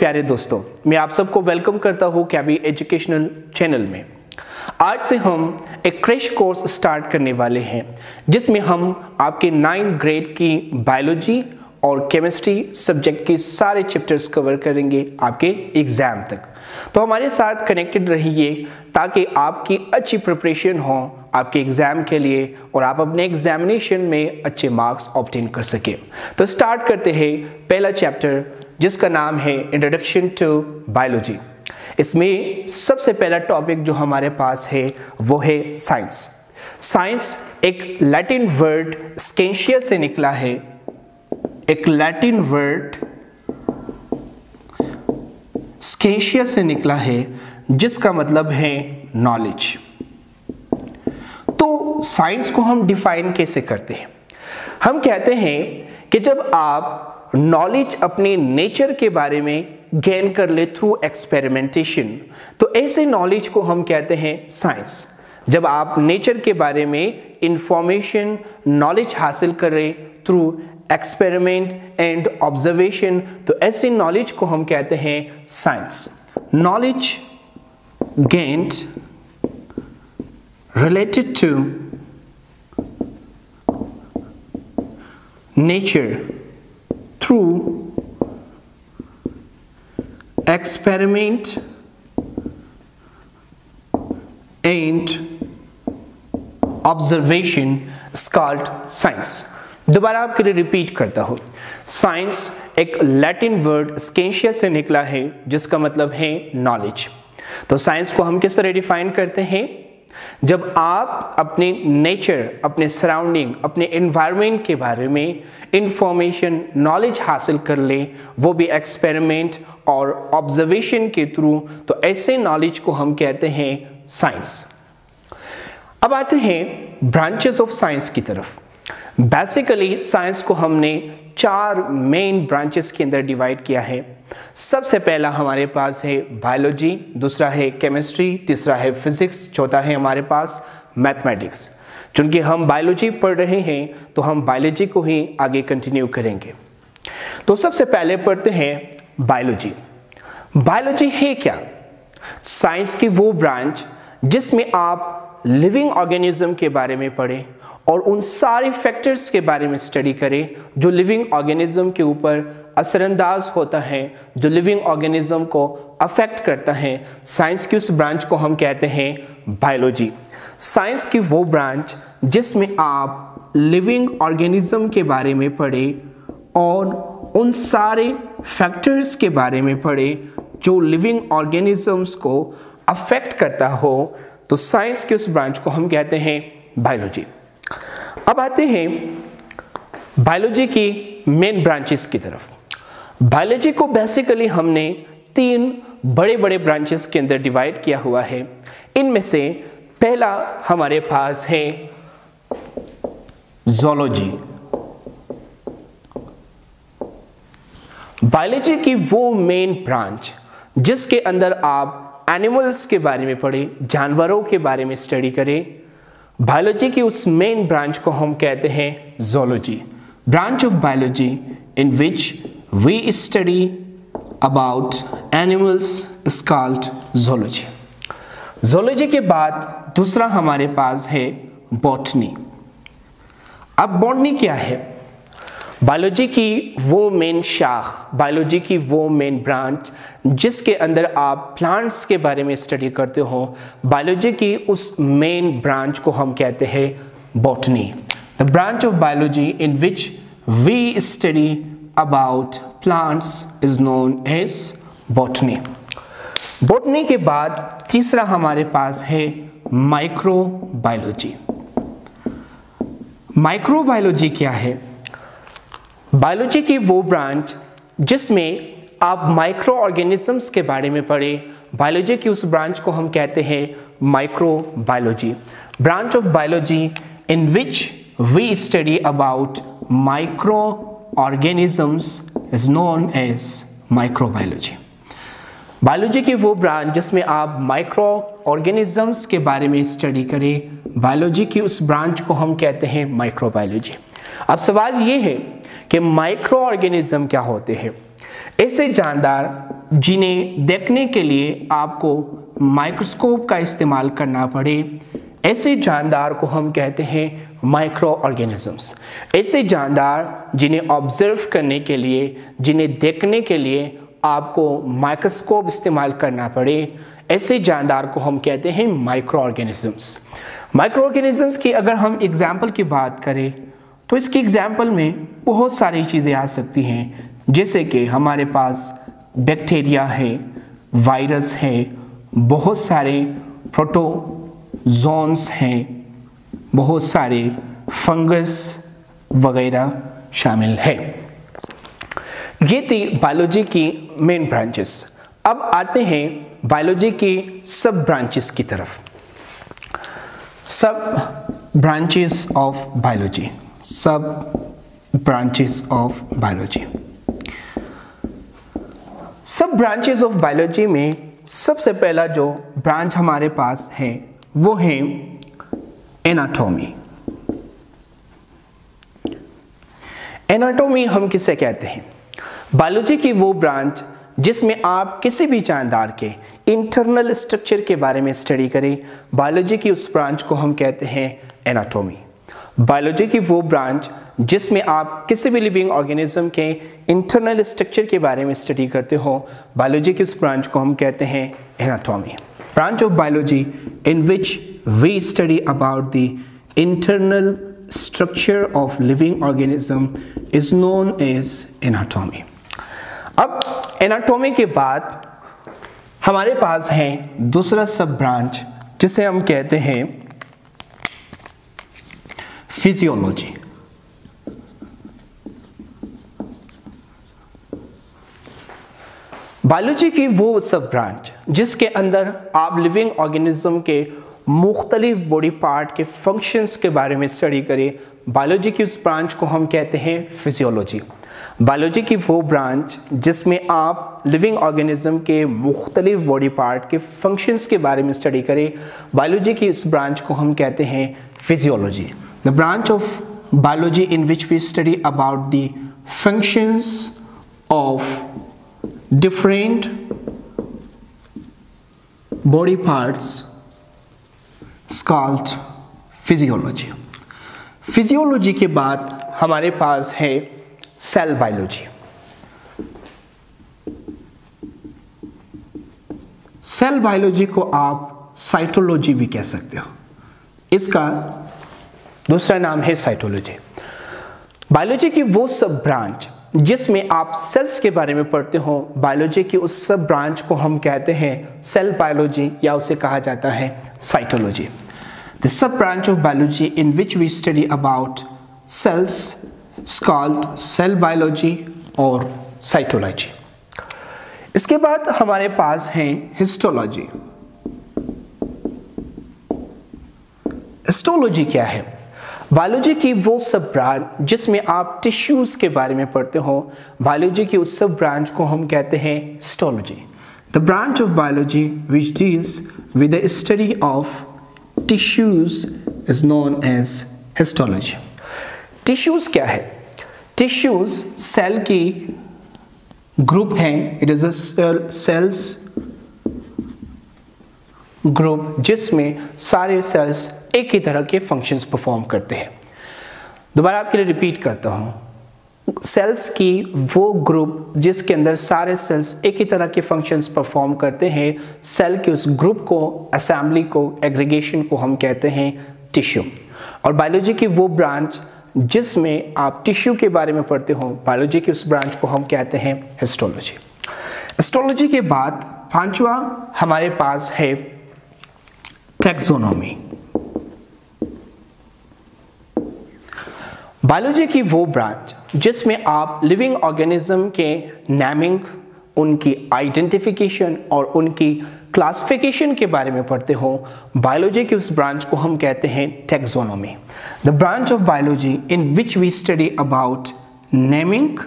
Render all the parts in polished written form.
प्यारे दोस्तों, मैं आप सबको वेलकम करता हूँ कैबी एजुकेशनल चैनल में। आज से हम एक क्रैश कोर्स स्टार्ट करने वाले हैं जिसमें हम आपके 9th ग्रेड की बायोलॉजी और केमिस्ट्री सब्जेक्ट के सारे चैप्टर्स कवर करेंगे आपके एग्जाम तक। तो हमारे साथ कनेक्टेड रहिए ताकि आपकी अच्छी प्रिपरेशन हो आपके एग्जाम के लिए और आप अपने एग्जामिनेशन में अच्छे मार्क्स ऑब्टेन कर सकें। तो स्टार्ट करते हैं पहला चैप्टर जिसका नाम है इंट्रोडक्शन टू बायोलॉजी। इसमें सबसे पहला टॉपिक जो हमारे पास है वो है साइंस। साइंस एक लैटिन वर्ड स्केंशिया से निकला है, एक लैटिन वर्ड स्केंशिया से निकला है जिसका मतलब है नॉलेज। तो साइंस को हम डिफाइन कैसे करते हैं? हम कहते हैं कि जब आप नॉलेज अपने नेचर के बारे में गेन कर ले थ्रू एक्सपेरिमेंटेशन, तो ऐसे नॉलेज को हम कहते हैं साइंस। जब आप नेचर के बारे में इंफॉर्मेशन नॉलेज हासिल कर रहे थ्रू एक्सपेरिमेंट एंड ऑब्जर्वेशन, तो ऐसे नॉलेज को हम कहते हैं science. Knowledge gained related to nature through experiment and observation is called science। दोबारा आपके लिए रिपीट करता हूँ। साइंस एक लैटिन वर्ड स्केंशिया से निकला है जिसका मतलब है नॉलेज। तो साइंस को हम किस तरह डिफाइन करते हैं? जब आप अपने नेचर, अपने सराउंडिंग, अपने एनवायरनमेंट के बारे में इंफॉर्मेशन नॉलेज हासिल कर ले, वो भी एक्सपेरिमेंट और ऑब्जर्वेशन के थ्रू, तो ऐसे नॉलेज को हम कहते हैं साइंस। अब आते हैं ब्रांचेस ऑफ साइंस की तरफ। बेसिकली साइंस को हमने 4 मेन ब्रांचेस के अंदर डिवाइड किया है। सबसे पहला हमारे पास है बायोलॉजी, दूसरा है केमिस्ट्री, तीसरा है फिजिक्स, चौथा है हमारे पास मैथमेटिक्स। चूंकि हम बायोलॉजी पढ़ रहे हैं तो हम बायोलॉजी को ही आगे कंटिन्यू करेंगे। तो सबसे पहले पढ़ते हैं बायोलॉजी। बायोलॉजी है क्या? साइंस की वो ब्रांच जिसमें आप लिविंग ऑर्गेनिज्म के बारे में पढ़ें और उन सारे फैक्टर्स के बारे में स्टडी करें जो लिविंग ऑर्गेनिज्म के ऊपर असरअंदाज होता है, जो लिविंग ऑर्गेनिज्म को अफेक्ट करता है। साइंस की उस ब्रांच को हम कहते हैं बायोलॉजी। साइंस की वो ब्रांच जिसमें आप लिविंग ऑर्गेनिज्म के बारे में पढ़ें और उन सारे फैक्टर्स के बारे में पढ़ें जो लिविंग ऑर्गेनिजम्स को अफेक्ट करता हो, तो साइंस की उस ब्रांच को हम कहते हैं बायोलॉजी। अब आते हैं बायोलॉजी की मेन ब्रांचेस की तरफ। बायोलॉजी को बेसिकली हमने 3 बड़े बड़े ब्रांचेस के अंदर डिवाइड किया हुआ है। इनमें से पहला हमारे पास है ज़ूलॉजी। बायोलॉजी की वो मेन ब्रांच जिसके अंदर आप एनिमल्स के बारे में पढ़ें, जानवरों के बारे में स्टडी करें। बायोलॉजी की उस मेन ब्रांच को हम कहते हैं zoology. Branch of biology in which we study about animals is called zoology. Zoology के बाद दूसरा हमारे पास है बॉटनी। अब बॉटनी क्या है? बायोलॉजी की वो मेन शाख, बायोलॉजी की वो मेन ब्रांच जिसके अंदर आप प्लांट्स के बारे में स्टडी करते हो। बायोलॉजी की उस मेन ब्रांच को हम कहते हैं botany. The branch of biology in which we study about plants is known as botany. Botany के बाद तीसरा हमारे पास है माइक्रोबायोलॉजी। माइक्रोबायोलॉजी क्या है? बायोलॉजी की वो ब्रांच जिसमें आप माइक्रो ऑर्गेनिजम्स के बारे में पढ़ें। बायोलॉजी की उस ब्रांच को हम कहते हैं microbiology. Branch of biology in which we study about micro organisms is known as microbiology. Biology की वो ब्रांच जिसमें आप माइक्रो ऑर्गेनिजम्स के बारे में स्टडी करें, बायोलॉजी की उस ब्रांच को हम कहते हैं माइक्रोबायोलॉजी। अब सवाल ये है कि माइक्रो ऑर्गेनिज्म क्या होते हैं। ऐसे जानदार जिन्हें देखने के लिए आपको माइक्रोस्कोप का इस्तेमाल करना पड़े, ऐसे जानदार को हम कहते हैं माइक्रो ऑर्गेनिजम्स। ऐसे जानदार जिन्हें ऑब्जर्व करने के लिए, जिन्हें देखने के लिए आपको माइक्रोस्कोप इस्तेमाल करना पड़े, ऐसे जानदार को हम कहते हैं माइक्रो ऑर्गेनिजम्स। माइक्रो ऑर्गेनिजम्स की अगर हम एग्जाम्पल की बात करें तो इसकी एग्जाम्पल में बहुत सारी चीज़ें आ सकती हैं, जैसे कि हमारे पास बैक्टीरिया है, वायरस है, बहुत सारे प्रोटोजोन्स हैं, बहुत सारे फंगस वगैरह शामिल है। ये थी बायोलॉजी की मेन ब्रांचेस। अब आते हैं बायोलॉजी की सब ब्रांचेस की तरफ। सब ब्रांचेस ऑफ बायोलॉजी, सब ब्रांचेस ऑफ बायोलॉजी। सब ब्रांचेस ऑफ बायोलॉजी में सबसे पहला जो ब्रांच हमारे पास है वो है एनाटॉमी। एनाटॉमी हम किसे कहते हैं? बायोलॉजी की वो ब्रांच जिसमें आप किसी भी जानदार के इंटरनल स्ट्रक्चर के बारे में स्टडी करें, बायोलॉजी की उस ब्रांच को हम कहते हैं एनाटॉमी। बायोलॉजी की वो ब्रांच जिसमें आप किसी भी लिविंग ऑर्गेनिज्म के इंटरनल स्ट्रक्चर के बारे में स्टडी करते हो, बायोलॉजी की उस ब्रांच को हम कहते हैं anatomy. Branch of biology in which we study about the internal structure of living organism is known as anatomy. अब एनाटॉमी के बाद हमारे पास है दूसरा सब ब्रांच जिसे हम कहते हैं फिजियोलॉजी। बायोलॉजी की वो सब ब्रांच जिसके अंदर आप लिविंग ऑर्गेनिज्म के मुख्तलिफ बॉडी पार्ट के फंक्शंस के बारे में स्टडी करें, बायोलॉजी की उस ब्रांच को हम कहते हैं फिजियोलॉजी। बायोलॉजी की वो ब्रांच जिसमें आप लिविंग ऑर्गेनिज्म के मुख्तलिफ बॉडी पार्ट के फंक्शंस के बारे में स्टडी करें, बायोलॉजी की उस ब्रांच को हम कहते हैं physiology. The branch of biology in which we study about the functions of different body parts is called physiology। Physiology के बाद हमारे पास है सेल बायोलॉजी। सेल बायोलॉजी को आप साइटोलॉजी भी कह सकते हो, इसका दूसरा नाम है साइटोलॉजी। बायोलॉजी की वो सब ब्रांच जिसमें आप सेल्स के बारे में पढ़ते हो, बायोलॉजी की उस सब ब्रांच को हम कहते हैं सेल बायोलॉजी या उसे कहा जाता है cytology. The sub branch of biology in which we study about cells is called cell biology और साइटोलॉजी। इसके बाद हमारे पास है हिस्टोलॉजी। हिस्टोलॉजी क्या है? बायोलॉजी की वो सब ब्रांच जिसमें आप टिश्यूज के बारे में पढ़ते हो, बायोलॉजी की उस सब ब्रांच को हम कहते हैं histology. The branch of biology which deals with the study of tissues is known as histology. Tissues क्या है? टिश्यूज सेल की ग्रुप है, it is a cells group जिसमें सारे सेल्स एक ही तरह के फंक्शंस परफॉर्म करते हैं। दोबारा आपके लिए रिपीट करता हूँ, सेल्स की वो ग्रुप जिसके अंदर सारे सेल्स एक ही तरह के फंक्शंस परफॉर्म करते हैं, सेल के उस ग्रुप को, असेंबली को, एग्रीगेशन को हम कहते हैं टिश्यू। और बायोलॉजी की वो ब्रांच जिसमें आप टिश्यू के बारे में पढ़ते हो, बायोलॉजी की उस ब्रांच को हम कहते हैं हिस्टोलॉजी। हिस्टोलॉजी के बाद पांचवा हमारे पास है टैक्सोनॉमी। बायोलॉजी की वो ब्रांच जिसमें आप लिविंग ऑर्गेनिज्म के नेमिंग, उनकी आइडेंटिफिकेशन और उनकी क्लासिफिकेशन के बारे में पढ़ते हो, बायोलॉजी की उस ब्रांच को हम कहते हैं taxonomy. The branch of biology in which we study about naming,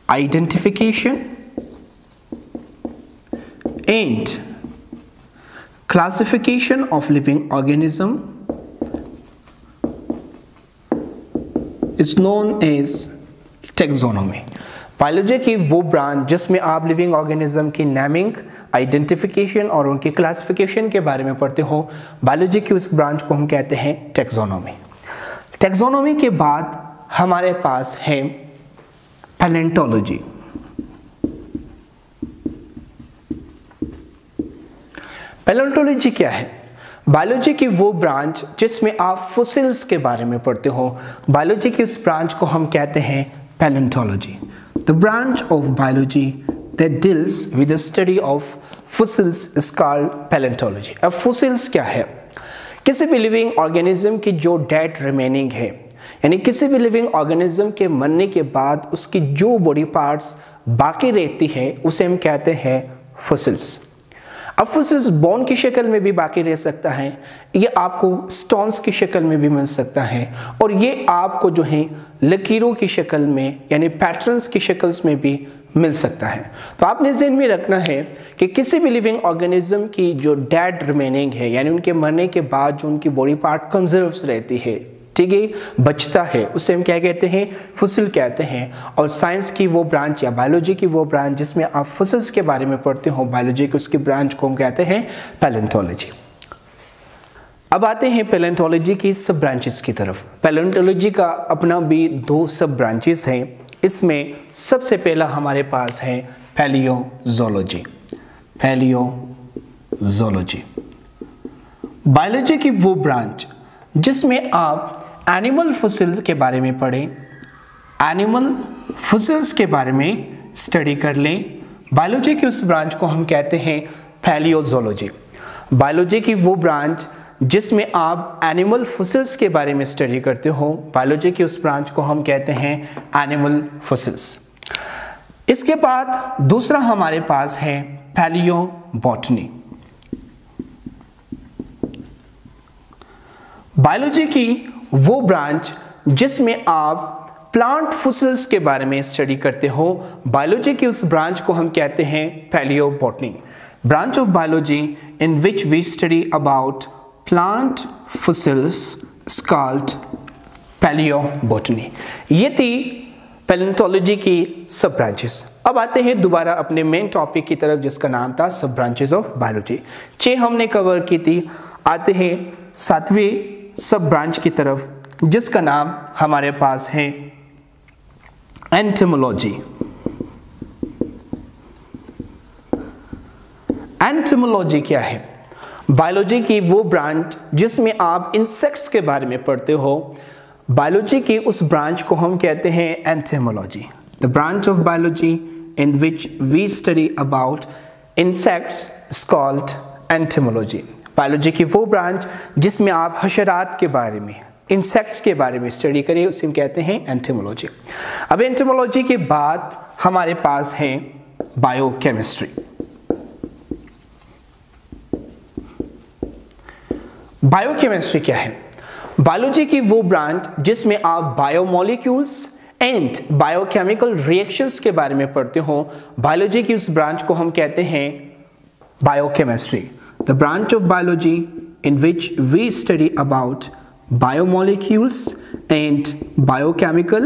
identification and classification of living organism is known as taxonomy। Biology की वो ब्रांच जिसमें आप लिविंग ऑर्गेनिज्म की नेमिंग, आइडेंटिफिकेशन और उनकी क्लासिफिकेशन के बारे में पढ़ते हो, बायोलॉजी की उस ब्रांच को हम कहते हैं टैक्सोनॉमी। टैक्सोनॉमी के बाद हमारे पास है पैलेंटोलॉजी। पैलेंटोलॉजी क्या है? बायोलॉजी की वो ब्रांच जिसमें आप फॉसिल्स के बारे में पढ़ते हो, बायोलॉजी की उस ब्रांच को हम कहते हैं palaeontology. The branch of biology that deals with the study of fossils is called palaeontology. अब फॉसिल्स क्या है? किसी भी लिविंग ऑर्गेनिज्म की जो डेड रिमेनिंग है, यानी किसी भी लिविंग ऑर्गेनिज्म के मरने के बाद उसकी जो बॉडी पार्ट्स बाकी रहती है उसे हम कहते हैं फॉसिल्स। अब फॉसिल्स बोन की शक्ल में भी बाकी रह सकता है, ये आपको स्टोन्स की शक्ल में भी मिल सकता है, और ये आपको जो है लकीरों की शक्ल में यानी पैटर्न्स की शक्ल्स में भी मिल सकता है। तो आपने ज़हन में रखना है कि किसी भी लिविंग ऑर्गेनिज्म की जो डेड रिमेनिंग है, यानी उनके मरने के बाद जो उनकी बॉडी पार्ट कंजर्व्स रहती है, ठीक है, बचता है, उसे हम क्या कहते हैं? फॉसिल कहते हैं। और साइंस की वो ब्रांच या बायोलॉजी की वो ब्रांच जिसमें आप फॉसिल्स के बारे में पढ़ते हो, बायोलॉजी की उसकी ब्रांच को हम कहते हैं पैलेंटोलॉजी। अब आते हैं पैलेंटोलॉजी की सब ब्रांचेस की तरफ। पैलेंटोलॉजी का अपना भी 2 सब ब्रांचेस हैं। इसमें सबसे पहला हमारे पास है पैलियोजोलॉजी। पैलियोजोलॉजी बायोलॉजी की वो ब्रांच जिसमें आप एनिमल फॉसिल्स के बारे में पढ़ें, एनिमल फॉसिल्स के बारे में स्टडी कर लें। बायोलॉजी की उस ब्रांच को हम कहते हैं पैलियोजोलॉजी। बायोलॉजी की वो ब्रांच जिसमें आप एनिमल फॉसिल्स के बारे में स्टडी करते हो, बायोलॉजी की उस ब्रांच को हम कहते हैं एनिमल फॉसिल्स। इसके बाद दूसरा हमारे पास है पैलियोबॉटनी। बायोलॉजी की वो ब्रांच जिसमें आप प्लांट फॉसिल्स के बारे में स्टडी करते हो, बायोलॉजी की उस ब्रांच को हम कहते हैं palaeobotany. Branch of biology in which we study about plant fossils is called palaeobotany. ये थी पैलेंटोलॉजी की सब ब्रांचेस। अब आते हैं दोबारा अपने मेन टॉपिक की तरफ जिसका नाम था सब ब्रांचेस ऑफ बायोलॉजी। 6 हमने कवर की थी। आते हैं 7वीं सब ब्रांच की तरफ जिसका नाम हमारे पास है एंटोमोलॉजी। एंटोमोलॉजी क्या है? बायोलॉजी की वो ब्रांच जिसमें आप इंसेक्ट्स के बारे में पढ़ते हो, बायोलॉजी की उस ब्रांच को हम कहते हैं entomology. The branch of biology in which we study about insects is called entomology. Biology की वो ब्रांच जिसमें आप हशरात के बारे में, इंसेक्ट्स के बारे में स्टडी करें, उसे हम कहते हैं एंटोमोलॉजी। अब एंटोमोलॉजी के बाद हमारे पास है बायोकेमिस्ट्री। बायोकेमिस्ट्री क्या है? बायोलॉजी की वो ब्रांच जिसमें आप बायोमोलिक्यूल्स एंड बायोकेमिकल रिएक्शंस के बारे में पढ़ते हो, बायोलॉजी की उस ब्रांच को हम कहते हैं biochemistry. The branch of biology in which we study about biomolecules and biochemical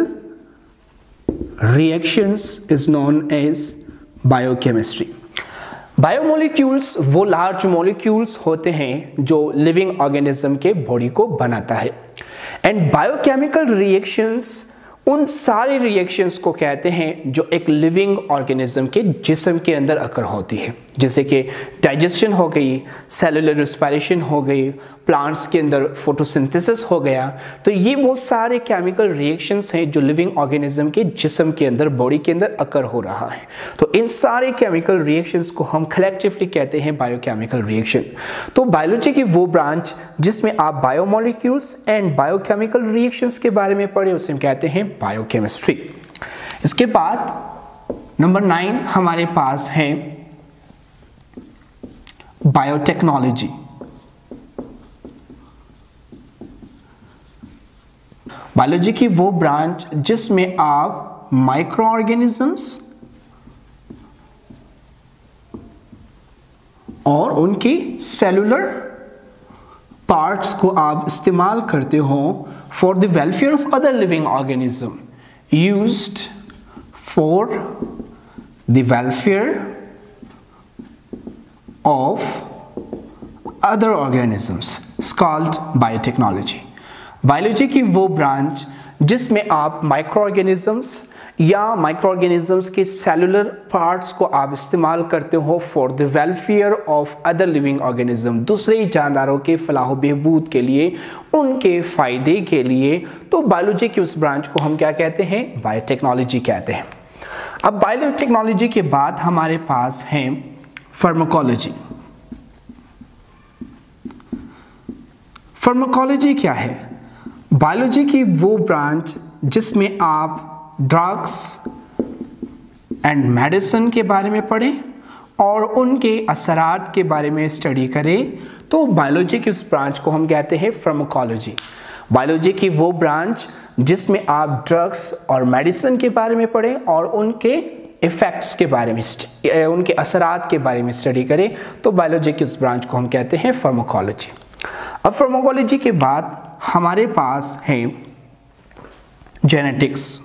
reactions is known as biochemistry. Biomolecules वो लार्ज मॉलिक्यूल्स होते हैं जो लिविंग ऑर्गेनिज्म के बॉडी को बनाता है, एंड बायोकेमिकल रिएक्शंस उन सारे रिएक्शंस को कहते हैं जो एक लिविंग ऑर्गेनिज्म के जिस्म के अंदर अकर होती है, जैसे कि डाइजेशन हो गई, सेलुलर रेस्पिरेशन हो गई, प्लांट्स के अंदर फोटोसिंथेसिस हो गया। तो ये वो सारे केमिकल रिएक्शंस हैं जो लिविंग ऑर्गेनिज्म के जिस्म के अंदर, बॉडी के अंदर अकर हो रहा है। तो इन सारे केमिकल रिएक्शंस को हम कलेक्टिवली कहते हैं बायोकेमिकल रिएक्शन। तो बायोलॉजी की वो ब्रांच जिसमें आप बायोमोलिक्यूल्स एंड बायोकेमिकल रिएक्शंस के बारे में पढ़े, उसे हम कहते हैं बायोकेमिस्ट्री। इसके बाद नंबर 9 हमारे पास है बायोटेक्नोलॉजी। बायोलॉजी की वो ब्रांच जिसमें आप माइक्रो ऑर्गेनिजम्स और उनकी सेलुलर पार्ट्स को आप इस्तेमाल करते हो for the welfare of other living organism used for the welfare of other organisms is called biotechnology। Biology की वो ब्रांच जिसमें आप माइक्रो ऑर्गेनिजम्स या माइक्रो ऑर्गेनिजम्स के सेलुलर पार्ट्स को आप इस्तेमाल करते हो for the welfare of other living organism, दूसरे जानदारों के फलाह बहबूद के लिए, उनके फ़ायदे के लिए। तो बायोलॉजी की उस ब्रांच को हम क्या कहते हैं? बायोटेक्नोलॉजी कहते हैं। अब बायोटेक्नोलॉजी के बाद हमारे पास है फार्माकोलॉजी। फार्माकोलॉजी क्या है? बायोलॉजी की वो ब्रांच जिसमें आप ड्रग्स एंड मेडिसिन के बारे में पढ़ें और उनके असरात के बारे में स्टडी करें। तो बायोलॉजी की उस ब्रांच को हम कहते हैं फार्माकोलॉजी। बायोलॉजी की वो ब्रांच जिसमें आप ड्रग्स और मेडिसिन के बारे में पढ़ें और उनके इफ़ेक्ट्स के बारे में, उनके असरात के बारे में स्टडी करें। तो बायोलॉजी की उस ब्रांच को हम कहते हैं फार्माकोलॉजी। अब फार्माकोलॉजी के बाद हमारे पास है जेनेटिक्स।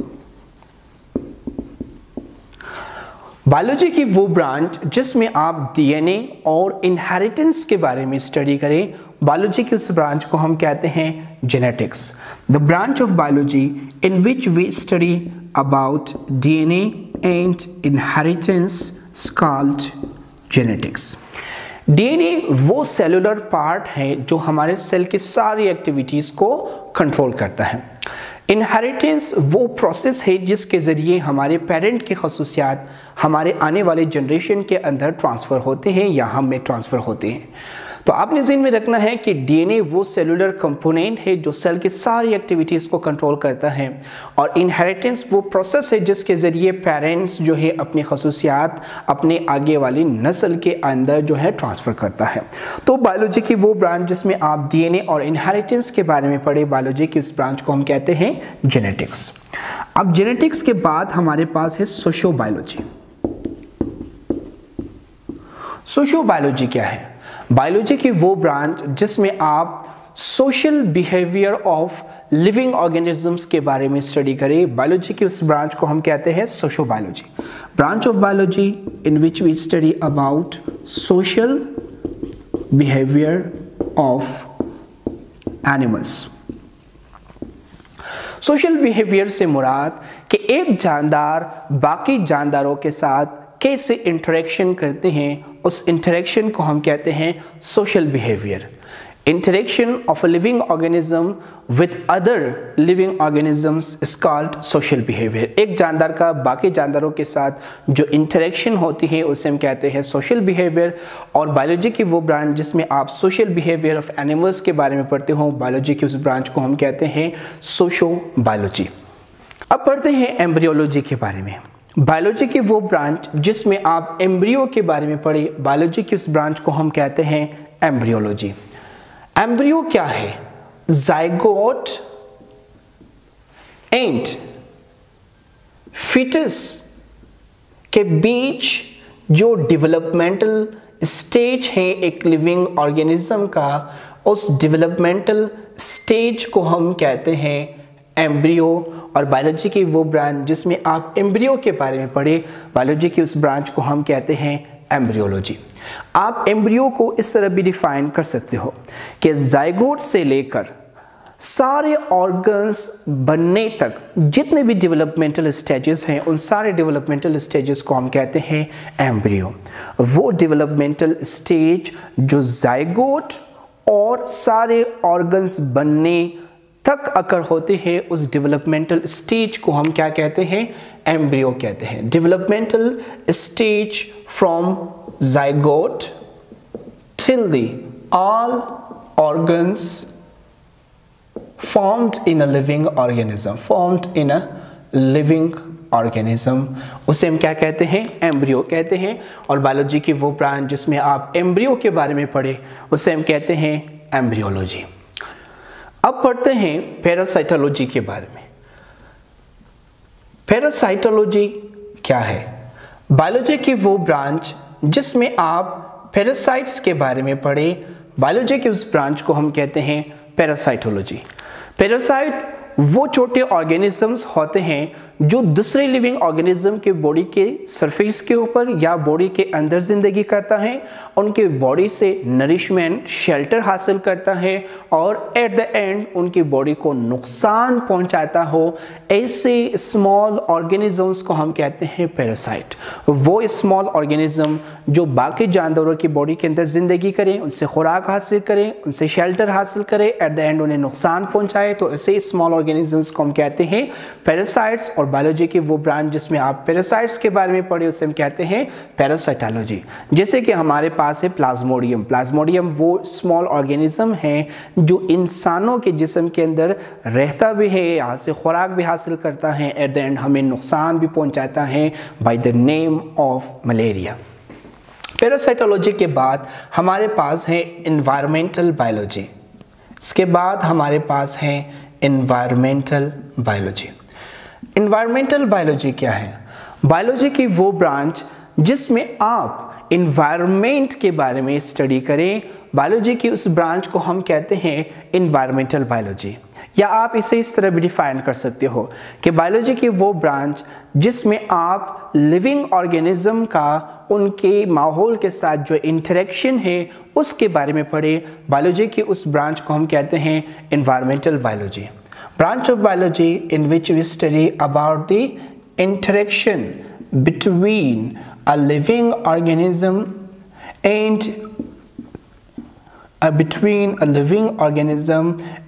बायोलॉजी की वो ब्रांच जिसमें आप डीएनए और इनहेरिटेंस के बारे में स्टडी करें। बायोलॉजी की उस ब्रांच को हम कहते हैं genetics. The branch of biology in which we study about DNA and inheritance is called genetics. DNA वो सेलुलर पार्ट है जो हमारे सेल की सारी एक्टिविटीज़ को कंट्रोल करता है। इनहेरिटेंस वो प्रोसेस है जिसके ज़रिए हमारे पेरेंट के खसूसियात हमारे आने वाले जनरेशन के अंदर ट्रांसफ़र होते हैं या हम में ट्रांसफ़र होते हैं। तो आपने ज़हन में रखना है कि डीएनए वो सेलुलर कंपोनेंट है जो सेल की सारी एक्टिविटीज़ को कंट्रोल करता है, और इनहेरिटेंस वो प्रोसेस है जिसके ज़रिए पेरेंट्स जो है अपनी खसूसियात अपने आगे वाली नस्ल के अंदर जो है ट्रांसफ़र करता है। तो बायोलॉजी की वो ब्रांच जिसमें आप डीएनए और इनहेरिटेंस के बारे में पढ़े, बायोलॉजी की उस ब्रांच को हम कहते हैं जेनेटिक्स। अब जेनेटिक्स के बाद हमारे पास है सोशियो बायोलॉजी। सोशियो बायोलॉजी क्या है? बायोलॉजी की वो ब्रांच जिसमें आप social behaviour of living organisms के बारे में स्टडी करें। बायोलॉजी की उस ब्रांच को हम कहते हैं socio biology. Branch of biology in which we study about social behaviour of animals. Social behaviour से मुराद कि एक जानदार बाकी जानदारों के साथ कैसे इंटरेक्शन करते हैं, उस इंटरेक्शन को हम कहते हैं social behaviour. Interaction of a living organism with other living organisms is called social behaviour. एक जानदार का बाकी जानदारों के साथ जो इंटरेक्शन होती है उसे हम कहते हैं सोशल बिहेवियर। और बायोलॉजी की वो ब्रांच जिसमें आप सोशल बिहेवियर ऑफ एनिमल्स के बारे में पढ़ते हो, बायोलॉजी की उस ब्रांच को हम कहते हैं सोशो बायोलॉजी। अब पढ़ते हैं एम्ब्रियोलॉजी के बारे में। बायोलॉजी की वो ब्रांच जिसमें आप एम्ब्रियो के बारे में पढ़े, बायोलॉजी की उस ब्रांच को हम कहते हैं एम्ब्रियोलॉजी। एम्ब्रियो क्या है? जाइगोट एंड फीटस के बीच जो डेवलपमेंटल स्टेज है एक लिविंग ऑर्गेनिज्म का, उस डेवलपमेंटल स्टेज को हम कहते हैं एम्ब्रियो। और बायोलॉजी की वो ब्रांच जिसमें आप एम्ब्रियो के बारे में पढ़े, बायोलॉजी की उस ब्रांच को हम कहते हैं एम्ब्रियोलॉजी। आप एम्ब्रियो को इस तरह भी डिफाइन कर सकते हो कि जाइगोट से लेकर सारे ऑर्गन्स बनने तक जितने भी डेवलपमेंटल स्टेजेस हैं, उन सारे डेवलपमेंटल स्टेजेस को हम कहते हैं एम्ब्रियो। वो डेवलपमेंटल स्टेज जो जाइगोट और सारे ऑर्गन्स बनने तक अकर होते हैं, उस डेवलपमेंटल स्टेज को हम क्या कहते हैं? एम्ब्रियो कहते हैं। Developmental stage from zygote till the all organs formed in a living organism, उसे हम क्या कहते हैं? एम्ब्रियो कहते हैं। और बायोलॉजी की वो ब्रांच जिसमें आप एम्ब्रियो के बारे में पढ़े, उसे हम कहते हैं एम्ब्रियोलॉजी। अब पढ़ते हैं पैरासाइटोलॉजी के बारे में। पैरासाइटोलॉजी क्या है? बायोलॉजी की वो ब्रांच जिसमें आप पैरासाइट्स के बारे में पढ़े, बायोलॉजी की उस ब्रांच को हम कहते हैं पैरासाइटोलॉजी। पैरासाइट वो छोटे ऑर्गेनिजम्स होते हैं जो दूसरे लिविंग ऑर्गेनिज्म के बॉडी के सरफेस के ऊपर या बॉडी के अंदर जिंदगी करता है, उनके बॉडी से नरिशमेंट शेल्टर हासिल करता है और एट द एंड उनकी बॉडी को नुकसान पहुंचाता हो, ऐसे स्मॉल ऑर्गेनिजम्स को हम कहते हैं पैरासाइट। वो स्मॉल ऑर्गेनिज्म जो बाकी जानवरों की बॉडी के अंदर जिंदगी करें, उनसे खुराक हासिल करें, उनसे शेल्टर हासिल करें, एट द एंड उन्हें नुकसान पहुंचाए, तो ऐसे स्मॉल ऑर्गेनिजम्स को हम कहते हैं पैरासाइट्स। और बायोलॉजी की वो ब्रांच जिसमें आप पैरासाइट्स के बारे में पढ़े उसे हम कहते हैं पैरासाइटोलॉजी। जैसे कि हमारे पास है प्लाज्मोडियम। प्लाज्मोडियम वो स्मॉल ऑर्गेनिज्म है जो इंसानों के जिस्म के अंदर रहता भी है, यहाँ से खुराक भी हासिल करता है, एट द एंड हमें नुकसान भी पहुंचाता है by the name of malaria. Parasitology के बाद हमारे पास है एनवायरमेंटल बायोलॉजी। इसके बाद हमारे पास है एनवायरमेंटल बायोलॉजी। एनवायरमेंटल बायोलॉजी क्या है? बायोलॉजी की वो ब्रांच जिसमें आप एनवायरनमेंट के बारे में स्टडी करें। बायोलॉजी की उस ब्रांच को हम कहते हैं एनवायरमेंटल बायोलॉजी, या आप इसे इस तरह भी डिफाइन कर सकते हो कि बायोलॉजी की वो ब्रांच जिसमें आप लिविंग ऑर्गेनिज्म का उनके माहौल के साथ जो इंटरेक्शन है उसके बारे में पढ़े। बायोलॉजी की उस ब्रांच को हम कहते हैं environmental biology. Branch of biology in which we study about the interaction between a living organism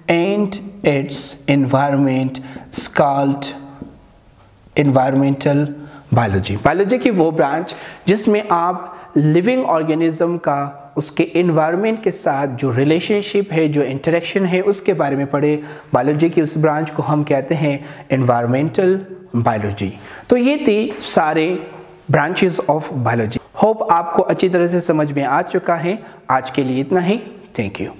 and its environment is called environmental biology। Biology की वो ब्रांच जिसमें आप लिविंग ऑर्गेनिज्म का उसके एनवायरनमेंट के साथ जो रिलेशनशिप है, जो इंटरेक्शन है, उसके बारे में पढ़े। बायोलॉजी की उस ब्रांच को हम कहते हैं एनवायरमेंटल बायोलॉजी। तो ये थी सारे ब्रांचेस ऑफ बायोलॉजी। होप आपको अच्छी तरह से समझ में आ चुका है। आज के लिए इतना ही। Thank you.